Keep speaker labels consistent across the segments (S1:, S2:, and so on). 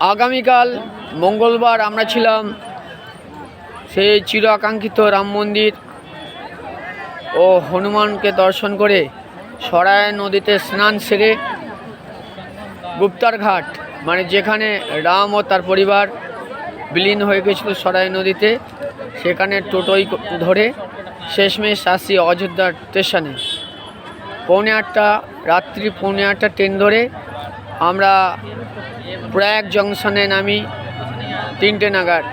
S1: আগামীকাল মঙ্গলবার আমরা ছিলাম সেই চির আকাঙ্ক্ষিত রাম মন্দির ও হনুমানকে দর্শন করে সরাই নদীতে স্নান সেরে গুপ্তার ঘাট মানে যেখানে রাম ও তার পরিবার বিলীন হয়ে গেছিল সরাই নদীতে, সেখানে টোটোই ধরে শেষমেশ আসি অযোধ্যার স্টেশনে। রাত্রি পৌনে 8টা ট্রেন ধরে আমরা প্রয়াগ জংশনে নামি 3টে নাগাদ।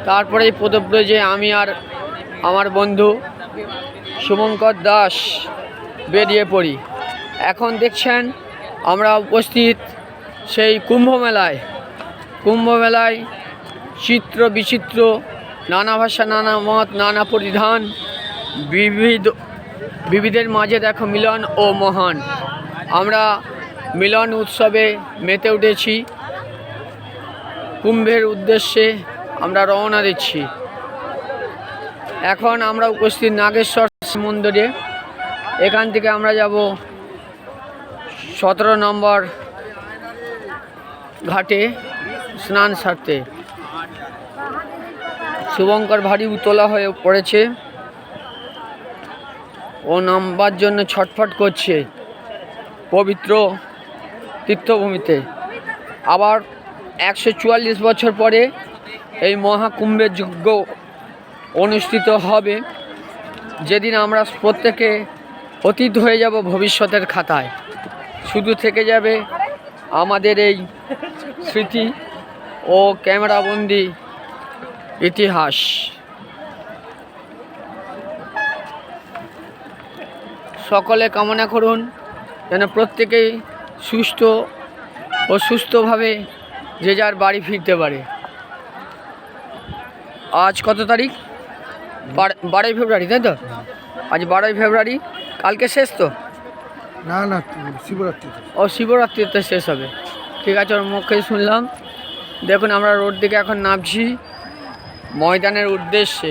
S1: তারপরেই পদব্রজে আমি আর আমার বন্ধু শুভঙ্কর দাস বেরিয়ে পড়ি। এখন দেখছেন আমরা উপস্থিত সেই কুম্ভমেলায় চিত্র বিচিত্র, নানা ভাষা, নানা মত, নানা পরিধান, বিবিধের মাঝে দেখো মিলন ও মহান। আমরা মিলন উৎসবে মেতে উঠেছি। কুম্ভের উদ্দেশ্যে আমরা রওনা দিচ্ছি। এখন আমরা উপস্থিত নাগেশ্বর মন্দিরে। এখান থেকে আমরা যাব 17 নম্বর ঘাটে স্নান সারতে। শুভঙ্কর ভারী উতলা হয়ে পড়েছে, ও নামবার জন্য ছটফট করছে পবিত্র তীর্থভূমিতে। আবার 144 বছর পরে এই মহাকুম্ভের যজ্ঞ অনুষ্ঠিত হবে, যেদিন আমরা প্রত্যেকে অতীত হয়ে যাব ভবিষ্যতের খাতায়। শুধু থেকে যাবে আমাদের এই স্মৃতি ও ক্যামেরাবন্দি ইতিহাস। সকলে কামনা করুন যেন প্রত্যেকেই সুস্থভাবে যে যার বাড়ি ফিরতে পারে। আজ কত তারিখ? 12ই ফেব্রুয়ারি, তাই তো? আজ 12ই ফেব্রুয়ারি। কালকে শেষ তো?
S2: না, শিবরাত্রি।
S1: ও, শিবরাত্রিতে শেষ হবে। ঠিক আছে, ওর মুখে শুনলাম। দেখুন আমরা রোড দিকে এখন নামছি ময়দানের উদ্দেশ্যে।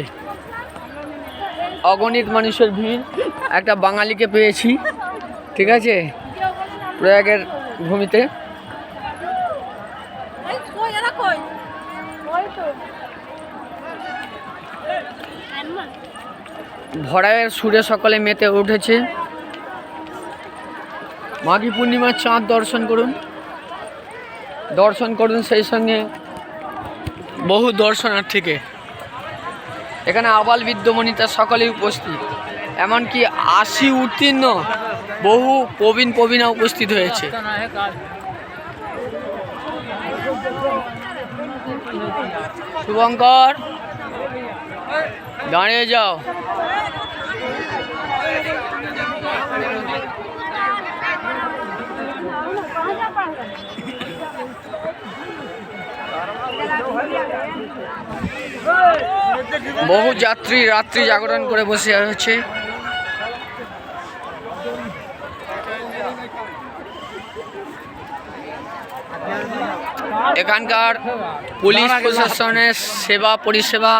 S1: অগণিত মানুষের ভিড়। একটা বাঙালিকে পেয়েছি, ঠিক আছে, প্রয়াগের ভূমিতে। ভরায়ের সুরে সকলে মেতে উঠেছে। মাঘী পূর্ণিমার চাঁদ দর্শন করুন, সেই সঙ্গে বহু দর্শনার্থীকে। এখানে আবাল বৃদ্ধ বনিতা সকলেই উপস্থিত, এমনকি 80 উত্তীর্ণ বহু প্রবীণা উপস্থিত হয়েছে। শুভঙ্কর, দাঁড়িয়ে যাও। বহু যাত্রী রাত্রি জাগরণ করে বসে আছে। এখানকার পুলিশ প্রশাসনের সেবা পরিষেবা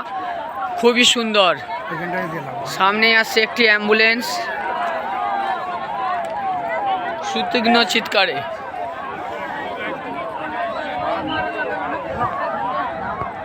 S1: খুবই সুন্দর। সামনে আসছে একটি অ্যাম্বুলেন্স সুতীক্ষ্ণ চিৎকারে।